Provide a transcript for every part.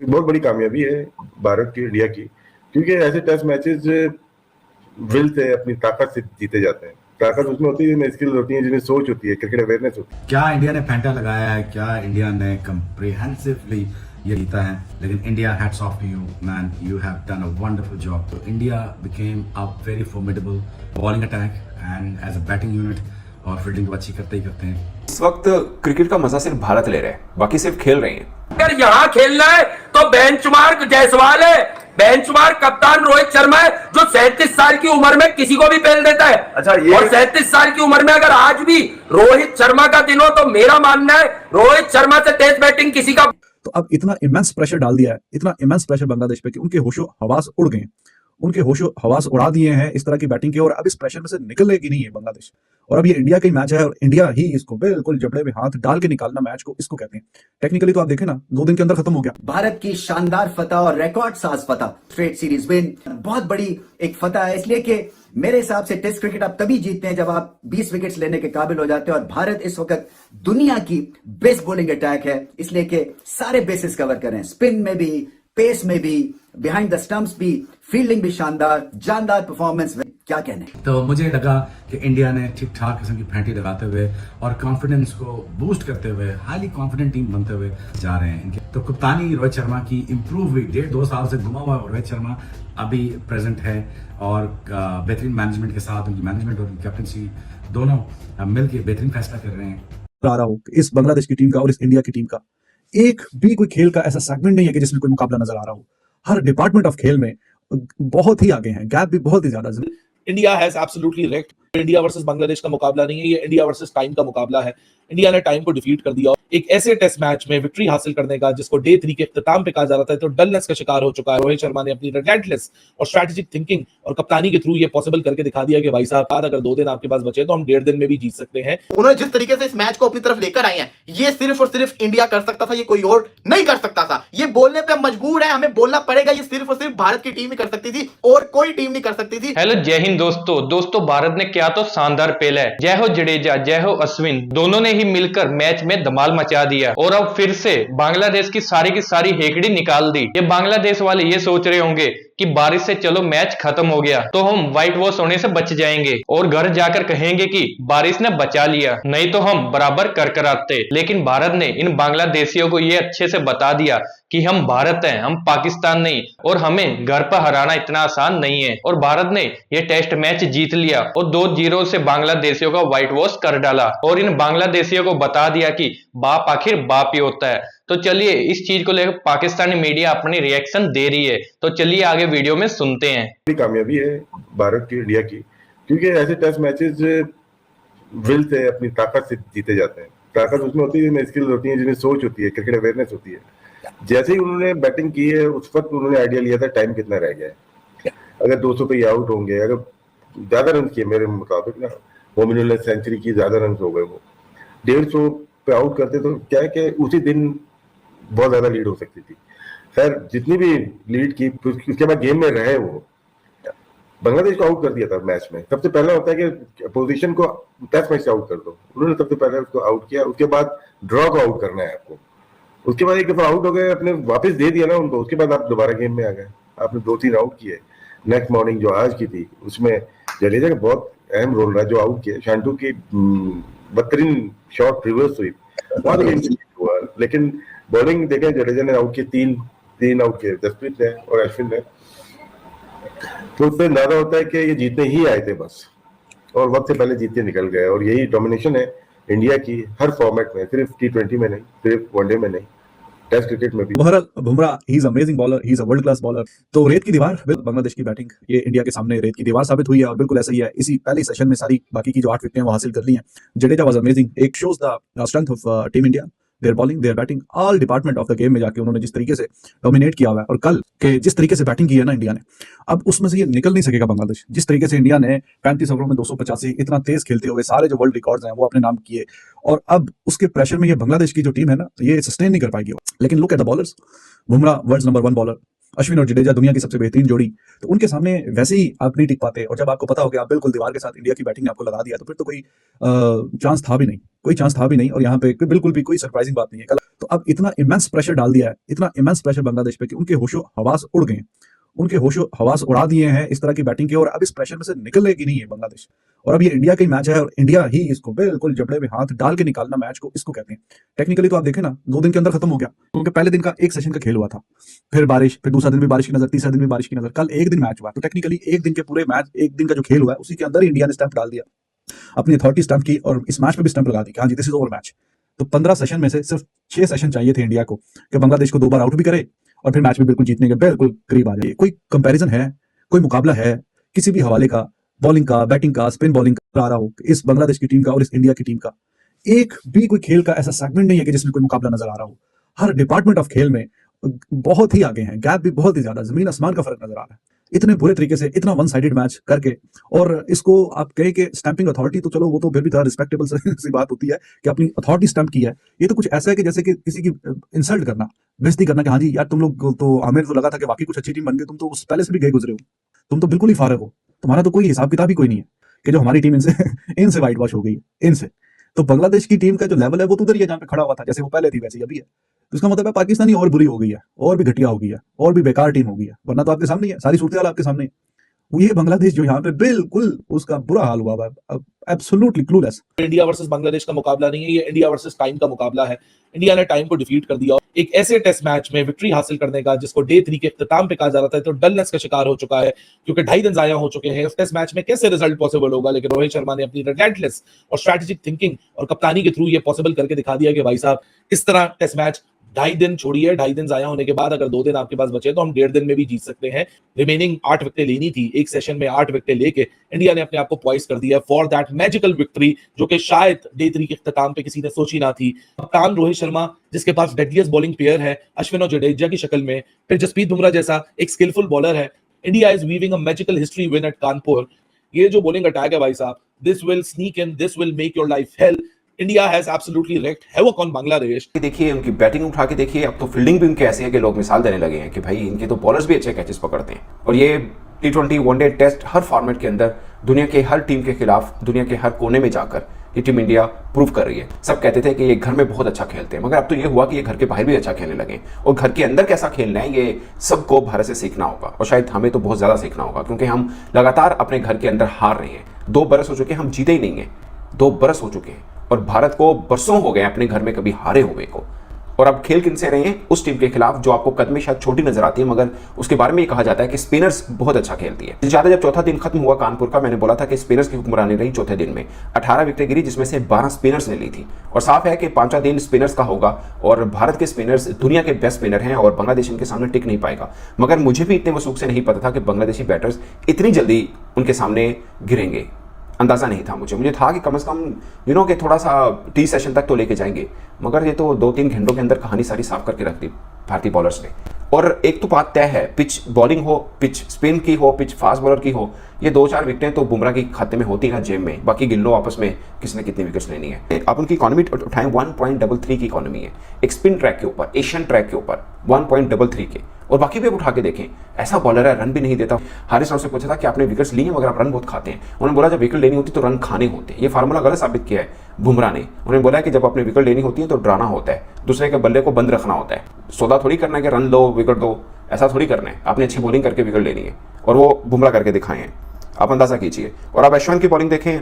बहुत बड़ी कामयाबी है भारत की, इंडिया की, क्योंकि ऐसे टेस्ट मैचेस विल से, अपनी ताकत से जीते जाते हैं। ताकत उसमें होती है जिनमें स्किल होती है, जिनमें सोच होती है, क्रिकेट अवेयरनेस होती है। क्या इंडिया ने फेंटा लगाया है, क्या इंडिया ने कंप्रिहेंसिवली ये जीता है, लेकिन India hats off to you man, you have done a wonderful job. तो India became a very formidable bowling attack and as a batting unit, और फील्डिंग तो अच्छी करते ही करते हैं। इस वक्त क्रिकेट का मजा सिर्फ भारत ले रहे हैं, बाकी सिर्फ खेल रहे हैं। अगर यहाँ खेलना है तो बेंचमार्क जायसवाल है, बेंचमार्क कप्तान रोहित शर्मा है, जो 37 साल की उम्र में किसी को भी पेल देता है। अच्छा, ये और 37 साल की उम्र में अगर आज भी रोहित शर्मा का दिन हो तो मेरा मानना है रोहित शर्मा से तेज बैटिंग किसी का। तो अब इतना इमेंस प्रेशर डाल दिया है, इतना इमेंस प्रेशर बांग्लादेश पे कि उनके होशो हवास उड़ गए, उनके होशो हवास उड़ा दिए हैं इस तरह की बैटिंग के, और अब इस प्रेशर में से निकलेगी नहीं है बांग्लादेश। और अब ये इंडिया का ही मैच है और इंडिया ही इसको बिल्कुल जबड़े में हाथ डाल के निकालना मैच को, इसको कहते हैं। टेक्निकली तो आप देखें ना, 2 दिन के अंदर खत्म हो गया। भारत की शानदार फतह और रिकॉर्ड साज फतह, स्ट्रेट सीरीज विन, बहुत बड़ी एक फतह है, इसलिए कि मेरे हिसाब से टेस्ट क्रिकेट आप तभी जीतते हैं जब आप 20 विकेट्स लेने के काबिल हो जाते हैं, और भारत इस वक्त दुनिया की बेस्ट बॉलिंग अटैक है, इसलिए कि सारे बेसिस कवर करें, स्पिन में भी, पेस में भी, बिहाइंड द स्टंप्स भी, फील्डिंग भी शानदार, जानदार परफॉर्मेंस में, क्या कहने। तो मुझे लगा कि इंडिया ने ठीक ठाक किस्म की फेंटी लगाते हुए और कॉन्फिडेंस को बूस्ट करते हुए हाईली कॉन्फिडेंट टीम बनते हुए जा रहे हैं इनके। तो कप्तानी रोहित शर्मा की इंप्रूव हुई, 1.5-2 साल से घुमा हुआ रोहित शर्मा अभी प्रेजेंट है, और बेहतरीन मैनेजमेंट के साथ उनकी मैनेजमेंट और कैप्टनसी दोनों मिलकर बेहतरीन फैसला कर रहे हैं। आ रहा हो कि इस बांग्लादेश की टीम का और इस इंडिया की टीम का एक भी कोई खेल का ऐसा सेगमेंट नहीं है कि जिसमें कोई मुकाबला नजर आ रहा हो। हर डिपार्टमेंट ऑफ खेल में बहुत ही आगे हैं, गैप भी बहुत ही ज्यादा। India has absolutely wrecked. India versus Bangladesh का मुकाबला नहीं है, ये इंडिया वर्सेस टाइम का मुकाबला है। इंडिया ने टाइम को डिफीट कर दिया, एक ऐसे टेस्ट मैच में विक्ट्री हासिल करने का जिसको डे 3 के इख्तिताम पे कहा जा रहा था, तो डलनेस का शिकार हो चुका है। रोहित शर्मा ने अपनी रिलेंटलेस और स्ट्रेटेजिक थिंकिंग और कप्तानी के थ्रू ये पॉसिबल करके दिखा दिया कि भाई साहब, अगर 2 दिन आपके पास बचे तो हम 1.5 दिन में भी जीत सकते हैं। उन्होंने जिस तरीके से इस मैच को अपनी तरफ लेकर आए हैं, ये सिर्फ और सिर्फ इंडिया कर सकता था, ये कोई और नहीं कर सकता था। ये बोलने पे मजबूर है, हमें बोलना पड़ेगा, ये सिर्फ और सिर्फ भारत की टीम ही कर सकती थी और कोई टीम नहीं कर सकती थी। हेलो, जय हिंद दोस्तों भारत ने क्या तो शानदार पेल है। जय हो जडेजा, जय हो अश्विन, दोनों ने ही मिलकर मैच में धमाल मचा दिया और अब फिर से बांग्लादेश की सारी हेकड़ी निकाल दी। ये बांग्लादेश वाले ये सोच रहे होंगे कि बारिश से चलो मैच खत्म हो गया तो हम व्हाइट वॉश होने से बच जाएंगे और घर जाकर कहेंगे कि बारिश ने बचा लिया, नहीं तो हम बराबर करकराते। लेकिन भारत ने इन बांग्लादेशियों को ये अच्छे से बता दिया कि हम भारत हैं, हम पाकिस्तान नहीं, और हमें घर पर हराना इतना आसान नहीं है। और भारत ने ये टेस्ट मैच जीत लिया और 2-0 से बांग्लादेशियों का व्हाइट वॉश कर डाला और इन बांग्लादेशियों को बता दिया कि बाप आखिर बाप ही होता है। तो चलिए, इस चीज को लेकर पाकिस्तानी मीडिया अपनी रिएक्शन दे रही है, तो चलिए आगे वीडियो में सुनते हैं। बड़ी कामयाबी है भारत की, इंडिया की, क्योंकि ऐसे टेस्ट मैचेस विल से, अपनी ताकत से जीते जाते हैं। ताकत उसमें होती है जिनमें स्किल होती है, जिनमें सोच होती है, क्रिकेट अवेयरनेस होती है। जैसे ही उन्होंने बैटिंग की है, उस वक्त उन्होंने आइडिया लिया था टाइम कितना रह गया है, अगर 200 पे आउट होंगे, अगर ज्यादा रन किए मेरे मुताबिक ना, मोमिनुल ने सेंचुरी की, ज्यादा रन हो गए, वो 150 पे आउट करते तो क्या है कि उसी दिन बहुत ज्यादा लीड हो सकती थी। खैर, जितनी भी लीड की, उसके बाद गेम में रहे, वो बांग्लादेश को आउट कर दिया था मैच में। सबसे पहला होता है कि पोजीशन को टेस्ट मैच से आउट कर दो, उन्होंने सबसे पहले उसको आउट किया, उसके बाद ड्रॉ को आउट करना है आपको, उसके बाद एक दफा आउट हो गए, अपने वापस दे दिया ना उनको, उसके बाद आप दोबारा गेम में आ गए, आपने 2-3 आउट किए। नेक्स्ट मॉर्निंग जो आज की थी, उसमें जडेजा का बहुत अहम रोल रहा, जो आउट किया। शांटू की बदतरीन शॉट रिवर्स हुई, बहुत हुआ, लेकिन बॉलिंग देखें, जडेजा ने आउट किए, तीन आउट किए, जसप्रीत ने और अश्विन ने। तो उससे अंदाजा होता है कि ये जीतने ही आए थे बस, और वक्त से पहले जीतते निकल गए। और यही डोमिनेशन है इंडिया की हर फॉर्मेट में, सिर्फ T20 में नहीं, सिर्फ वनडे में नहीं, टेस्ट क्रिकेट में भी। Bumrah he is amazing bowler, he is a world class bowler. तो रेत की दीवार, बांग्लादेश की बैटिंग ये इंडिया के सामने रेत की दीवार साबित हुई है, और बिल्कुल ऐसा ही है। इसी पहले सेशन में सारी बाकी की जो 8 विकेटें वो हासिल कर ली हैं। जडेजा वाज अमेजिंग, एक shows the strength of team India, their bowling, their batting, all department of the game में जाके उन्होंने जिस तरीके से डोमिनेट किया हुआ है, और कल के जिस तरीके से बैटिंग की है ना इंडिया ने, अब उसमें से ये निकल नहीं सकेगा बांग्लादेश। जिस तरीके से इंडिया ने 35 ओवरों में 285 इतना तेज खेलते हुए सारे जो वर्ल्ड रिकॉर्ड्स हैं वो अपने नाम किए, और अब उसके प्रेशर में ये बांग्लादेश की जो टीम है ना, ये सस्टेन नहीं कर पाएगी। लेकिन look at the bowlers, Bumrah world number 1 bowler, Ashwin और जडेजा दुनिया की सबसे बेहतरीन जोड़ी, तो उनके सामने वैसे ही आप नहीं टिक पाते। और जब आपको पता हो कि आप बिल्कुल दीवार के साथ इंडिया की बैटिंग ने आपको लगा दिया, तो फिर तो कोई चांस था भी नहीं, कोई चांस था भी नहीं। और यहाँ पे बिल्कुल भी कोई सरप्राइजिंग बात नहीं है। कल तो अब इतना इमेंस प्रेशर डाल दिया है, इतना इमेंस प्रेशर बांग्लादेश पे कि उनके होशो हवास उड़ गए हैं, उनके होशो हवास उड़ा दिए हैं इस तरह की बैटिंग के, और अब इस प्रेशर में से निकलेगी नहीं है बांग्लादेश। और अब ये इंडिया का ही मैच है और इंडिया ही इसको बिल्कुल जबड़े में हाथ डाल के निकालना मैच को, इसको कहते हैं। टेक्निकली तो आप देखें ना, 2 दिन के अंदर खत्म हो गया, क्योंकि पहले दिन का एक सेशन का खेल हुआ था, फिर बारिश, फिर दूसरा दिन भी बारिश की नजर, तीसरा दिन भी बारिश की नजर, कल एक दिन मैच हुआ। तो टेक्निकली एक दिन के पूरे मैच, एक दिन का जो खेल हुआ है उसी के अंदर ही इंडिया ने स्टंप डाल दिया, अपनी अथॉरिटी स्टंप की, और इस मैच पे भी स्टंप लगा दी कि हाँ जी दिस इज ओवर मैच। तो 15 सेशन में से सिर्फ 6 सेशन चाहिए थे इंडिया को कि बांग्लादेश को 2 बार आउट भी करे और फिर मैच में बिल्कुल जीतने के बिल्कुल करीब आ जाए। कोई कंपैरिजन है, कोई मुकाबला है किसी भी हवाले का, बॉलिंग का, बैटिंग का, स्पिन बॉलिंग का आ रहा हो इस बांग्लादेश की टीम का और इस इंडिया की टीम का? एक भी कोई खेल का ऐसा सेगमेंट नहीं है कि जिसमें कोई मुकाबला नजर आ रहा हो। हर डिपार्टमेंट ऑफ खेल में बहुत ही आगे हैं, गैप भी बहुत ही ज्यादा, जमीन आसमान का फर्क नजर आ रहा है। इतने बुरे तरीके से इतना वन साइडेड मैच करके, और इसको आप कहें कि स्टैंपिंग अथॉरिटी, तो चलो वो तो फिर भी थोड़ा रिस्पेक्टेबल सी बात होती है कि अपनी अथॉरिटी स्टैंप की है। ये तो कुछ ऐसा है कि जैसे कि किसी की इंसल्ट करना, बेइज्जती करना कि हाँ जी यार तुम लोग तो, आमिर तो लगा था कि वाकई कुछ अच्छी टीम बन गई, तुम तो उस पहले से भी गए गुजरे हो, तुम तो बिल्कुल ही फारग हो, तुम्हारा तो कोई हिसाब किताब ही कोई नहीं है कि जो हमारी टीम इनसे इनसे वाइट वॉश हो गई है, इनसे। तो बांग्लादेश की टीम का जो लेवल है वो तो उधर ही है जहाँ पे खड़ा हुआ था, जैसे वो पहले थी वैसे ही अभी है। तो इसका मतलब है पाकिस्तानी और बुरी हो गई है, और भी घटिया हो गई है, और भी बेकार टीम हो गई है, वरना तो आपके सामने है, सारी सूरत आपके सामने है। ये बांग्लादेश जो यहाँ पे बिल्कुल उसका बुरा हाल हुआ है, absolutely clueless. India versus Bangladesh का मुकाबला नहीं है, ये इंडिया वर्सेस टाइम का मुकाबला है। इंडिया ने टाइम को डिफीट कर दिया, एक ऐसे टेस्ट मैच में विक्ट्री हासिल करने का जिसको डे 3 के इख्तिताम पे कहा जा रहा था, तो डलनेस का शिकार हो चुका है क्योंकि 2.5 दिन जाया हो चुके हैं। इस टेस्ट मैच में कैसे रिजल्ट पॉसिबल होगा, लेकिन रोहित शर्मा ने अपनी रिलेंटलेस और स्ट्रेटेजिक थिंकिंग और कप्तानी के थ्रू ये पॉसिबल करके दिखा दिया कि भाई साहब इस तरह टेस्ट मैच 2.5 दिन छोड़िए, 2.5 दिन जाया होने के बाद अगर 2 दिन आपके पास बचे तो हम 1.5 दिन में भी जीत सकते हैं। रिमेनिंग 8 विकेटें लेनी थी, एक सेशन में 8 विकेटें लेके इंडिया ने अपने आप को पॉइस कर दिया फॉर दैट मैजिकल विक्ट्री, जो कि शायद डे 3 के इख्तिताम पे किसी ने सोची ना थी। कप्तान रोहित शर्मा जिसके पास डेडलिएस्ट बॉलिंग पेयर है अश्विन और जडेजा की शक्ल में, फिर जसप्रीत बुमराह जैसा एक स्किलफुल बॉलर है। India is weaving a magical history win at Kanpur. ये जो बॉलिंग अटैक है भाई साहब, this will sneak in, this will make your life hell. India has absolutely wrecked havoc on Bangladesh. देखिए उनकी बैटिंग उठा के देखिए, अब तो फील्डिंग भी उनकी ऐसी है कि लोग मिसाल देने लगे हैं कि भाई इनके तो बॉलर्स भी अच्छे कैचेस पकड़ते हैं। और ये T20 वनडे टेस्ट हर फॉर्मेट के अंदर दुनिया के हर टीम के खिलाफ, दुनिया के हर कोने में जाकर ये टीम इंडिया प्रूव कर रही है। सब कहते थे कि ये घर में बहुत अच्छा खेलते हैं, मगर अब तो ये हुआ कि ये घर के बाहर भी अच्छा खेलने लगे, और घर के अंदर कैसा खेलना है ये सबको भारत से सीखना होगा, और शायद हमें तो बहुत ज्यादा सीखना होगा, क्योंकि हम लगातार अपने घर के अंदर हार रहे हैं। 2 बरस हो चुके हैं हम जीते ही नहीं है, 2 बरस हो चुके हैं, और भारत को बरसों हो गए अपने घर में कभी हारे हुए को। और अब खेल किनसे रहे हैं? उस टीम के खिलाफ जो आपको कद में शायद छोटी नजर आती है, मगर उसके बारे में ये कहा जाता है कि स्पिनर्स बहुत अच्छा खेलती है। ज्यादा जब चौथा दिन खत्म हुआ कानपुर का, मैंने बोला था कि स्पिनर्स की हुक्मरानी रही चौथे दिन में। 18 विकेटें गिरी, जिसमें से 12 स्पिनर्स ने ली थी, और साफ है कि 5वां दिन स्पिनर्स का होगा, और भारत के स्पिनर्स दुनिया के बेस्ट स्पिनर हैं, और बांग्लादेश इनके सामने टिक नहीं पाएगा। मगर मुझे भी इतने वसूख से नहीं पता था कि बांग्लादेशी बैटर्स इतनी जल्दी उनके सामने गिरेंगे, अंदाजा नहीं था मुझे था कि कम से कम कि थोड़ा सा 30 सेशन तक तो लेके जाएंगे, मगर ये तो 2-3 घंटों के अंदर कहानी सारी साफ करके रख दी भारतीय बॉलर्स ने। और एक तो बात तय है, पिच बॉलिंग हो, पिच स्पिन की हो, पिच फास्ट बॉलर की हो, ये 2-4 विकेटें तो बुमराह के खाते में होती हैं जेब में, बाकी गिन लो आपस में किसने कितनी विकेट्स लेनी है। आप उनकी इकोनॉमी उठाएं, 1.33 की इकोनॉमी है, एक स्पिन ट्रैक के ऊपर, एशियन ट्रैक के ऊपर 1.33 के, और बाकी भी उठा के देखें, ऐसा बॉलर है रन भी नहीं देता। हारिस राव से पूछा था कि आपने विकेट्स ली हैं मगर आप रन बहुत खाते हैं, उन्होंने बोला जब विकेट लेनी होती तो रन खाने होते हैं। ये फार्मूला गलत साबित किया है बुमराह ने। उन्होंने बोला कि जब अपने विकेट लेनी होती है तो डराना होता है, दूसरे के बल्ले को बंद रखना होता है, सौदा थोड़ी करना है कि रन लो विकेट दो, ऐसा थोड़ी करना है, आपने अच्छी बॉलिंग करके विकेट लेनी है, और वो बुमराह करके दिखाए हैं, आप अंदाजा कीजिए। और आप अश्विन की बॉलिंग देखें,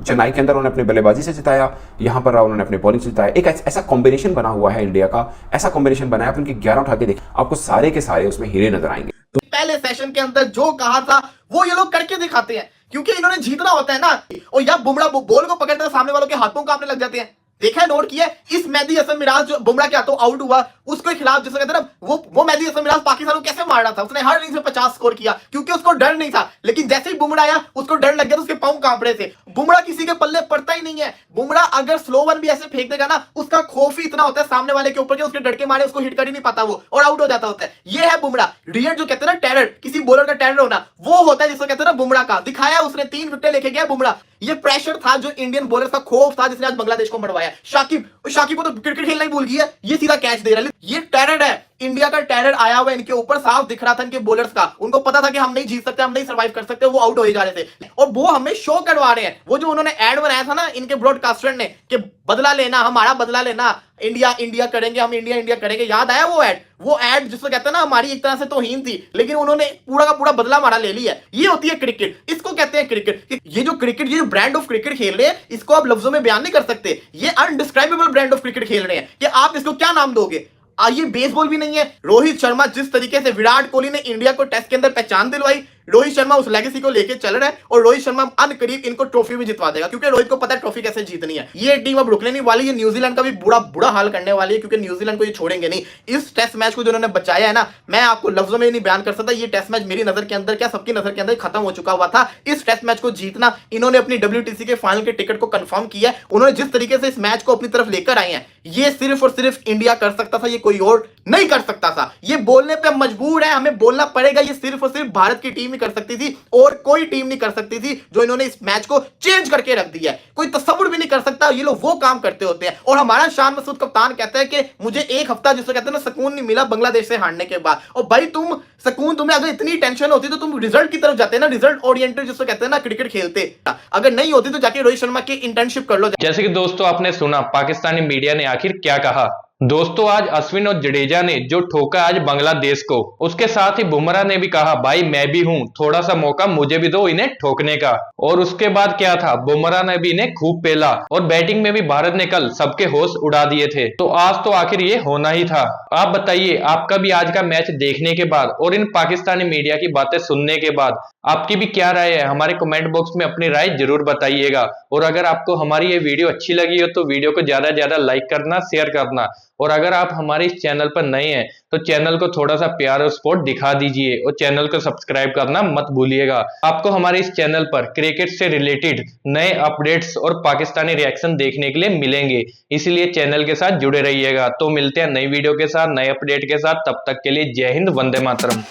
चेन्नई के अंदर उन्होंने अपने बल्लेबाजी से जिताया, यहाँ पर उन्होंने अपने बॉलिंग से जिताया। एक ऐसा कॉम्बिनेशन बना हुआ है इंडिया का, ऐसा कॉम्बिनेशन बनाया, आप उनके 11 उठा के देखें, आपको सारे के सारे उसमें हीरे नजर आएंगे। पहले सेशन के अंदर जो कहा था वो ये लोग करके दिखाते हैं, क्योंकि इन्होंने जीतना होता है ना। और या बुमराह बॉल को पकड़ते हैं, सामने वालों के हाथों कांपने लग जाते हैं। देखा है, नोट किया इस मेहदी हसन मिराज जो बुमराह के हाथों आउट हुआ, उसके खिलाफ जिसको कहते हैं ना, वो मेहदी हसन मिराज पाकिस्तान को कैसे मार रहा था, उसने हर इनिंग्स में 50 स्कोर किया क्योंकि उसको डर नहीं था। लेकिन जैसे ही बुमराह आया उसको डर लग गया, तो उसके पांव कांप रहे थे। बुमराह किसी के पल्ले पड़ता ही नहीं है। बुमराह अगर स्लो वन भी ऐसे फेंक देगा ना, उसका खौफ ही इतना होता है सामने वाले के ऊपर कि उसके डर के मारे उसको हिट कर ही नहीं पाता वो, और आउट हो जाता होता है। ये है बुमराह रियल, जो कहते हैं ना टेरर, किसी बॉलर का टेरर होना, वो होता है जिसको कहते हैं ना बुमराह का। दिखाया उसने, 3 विकेट लेके गया बुमराह। ये प्रेशर था जो इंडियन बॉलर्स का खौफ था, जिसने आज बांग्लादेश को मरवाया। शाकिब को तो क्रिकेट खेलना ही भूल गया, ये सीधा कैच दे रहा है। ये टेरर है, इंडिया का टेरर आया हुआ इनके ऊपर साफ दिख रहा था इनके बॉलर्स का। उनको पता था कि हम नहीं जीत सकते, हम नहीं सर्वाइव कर सकते, वो आउट हो ही जा रहे थे और वो हमें शो करवा रहे हैं। वो जो उन्होंने एड बनाया था ना इनके ब्रॉडकास्टर ने कि बदला लेना, हमारा बदला लेना, इंडिया इंडिया करेंगे, हम इंडिया इंडिया करेंगे, याद आया वो एड जिसको कहते हैं ना हमारी एक तरह से तौहीन थी, लेकिन उन्होंने पूरा का पूरा बदला हमारा ले लिया है। ये होती है क्रिकेट, इसको कहते हैं क्रिकेट। ये जो क्रिकेट, ये जो ब्रांड ऑफ क्रिकेट खेल रहे हैं इसको आप लफ्जों में बयान नहीं कर सकते। ये अनडिस्क्राइबेबल ब्रांड ऑफ क्रिकेट खेल रहे हैं कि आप इसको क्या नाम दोगे। ये बेसबॉल भी नहीं है। रोहित शर्मा जिस तरीके से विराट कोहली ने इंडिया को टेस्ट के अंदर पहचान दिलवाई, रोहित शर्मा उस लेगेसी को लेके चल रहा है और रोहित शर्मा अनकरीब इनको ट्रॉफी भी जितवा देगा क्योंकि रोहित को पता है ट्रॉफी कैसे जीतनी है। ये टीम अब रुकने नहीं वाली, ये न्यूजीलैंड का भी बुरा हाल करने वाली है क्योंकि न्यूजीलैंड को ये छोड़ेंगे नहीं। इस टेस्ट मैच को जो उन्होंने बचाया है ना, मैं आपको लफ्जों में नहीं बयान कर सकता। ये टेस्ट मैच मेरी नजर के अंदर, क्या सबकी नजर के अंदर खत्म हो चुका हुआ था। इस टेस्ट मैच को जीतना, इन्होंने अपनी WTC के फाइनल के टिकट को कंफर्म किया है। उन्होंने जिस तरीके से इस मैच को अपनी तरफ लेकर आए हैं, ये सिर्फ और सिर्फ इंडिया कर सकता था, ये कोई और नहीं कर सकता था। ये बोलने पे मजबूर है, हमें बोलना पड़ेगा, ये सिर्फ और सिर्फ भारत की टीम ही कर सकती थी और कोई टीम नहीं कर सकती थी। जो इन्होंने इस मैच को चेंज करके रख दिया है, कोई तसव्वुर भी नहीं कर सकता। ये लोग वो काम करते होते हैं। और हमारा शान मसूद कप्तान कहता है कि मुझे एक हफ्ता जिसको कहते हैं ना सुकून नहीं मिला बांग्लादेश से हारने के बाद। और भाई तुम्हें अगर इतनी टेंशन होती तो तुम रिजल्ट की तरफ जाते ना, रिजल्ट ओरिएंटेड जिसको कहते हैं ना क्रिकेट खेलते। अगर नहीं होती तो जाके रोहित शर्मा की इंटर्नशिप कर लो। जैसे कि दोस्तों आपने सुना पाकिस्तानी मीडिया ने आखिर क्या कहा। दोस्तों आज अश्विन और जडेजा ने जो ठोका आज बांग्लादेश को, उसके साथ ही बुमराह ने भी कहा भाई मैं भी हूं, थोड़ा सा मौका मुझे भी दो इन्हें ठोकने का। और उसके बाद क्या था, बुमराह ने भी इन्हें खूब पेला और बैटिंग में भी भारत ने कल सबके होश उड़ा दिए थे। तो आज तो आखिर ये होना ही था। आप बताइए आपका भी आज का मैच देखने के बाद और इन पाकिस्तानी मीडिया की बातें सुनने के बाद आपकी भी क्या राय है, हमारे कमेंट बॉक्स में अपनी राय जरूर बताइएगा। और अगर आपको हमारी ये वीडियो अच्छी लगी हो तो वीडियो को ज्यादा से ज्यादा लाइक करना, शेयर करना। और अगर आप हमारे इस चैनल पर नए हैं तो चैनल को थोड़ा सा प्यार और सपोर्ट दिखा दीजिए और चैनल को सब्सक्राइब करना मत भूलिएगा। आपको हमारे इस चैनल पर क्रिकेट से रिलेटेड नए अपडेट्स और पाकिस्तानी रिएक्शन देखने के लिए मिलेंगे, इसलिए चैनल के साथ जुड़े रहिएगा। तो मिलते हैं नई वीडियो के साथ, नए अपडेट के साथ। तब तक के लिए जय हिंद, वंदे मातरम।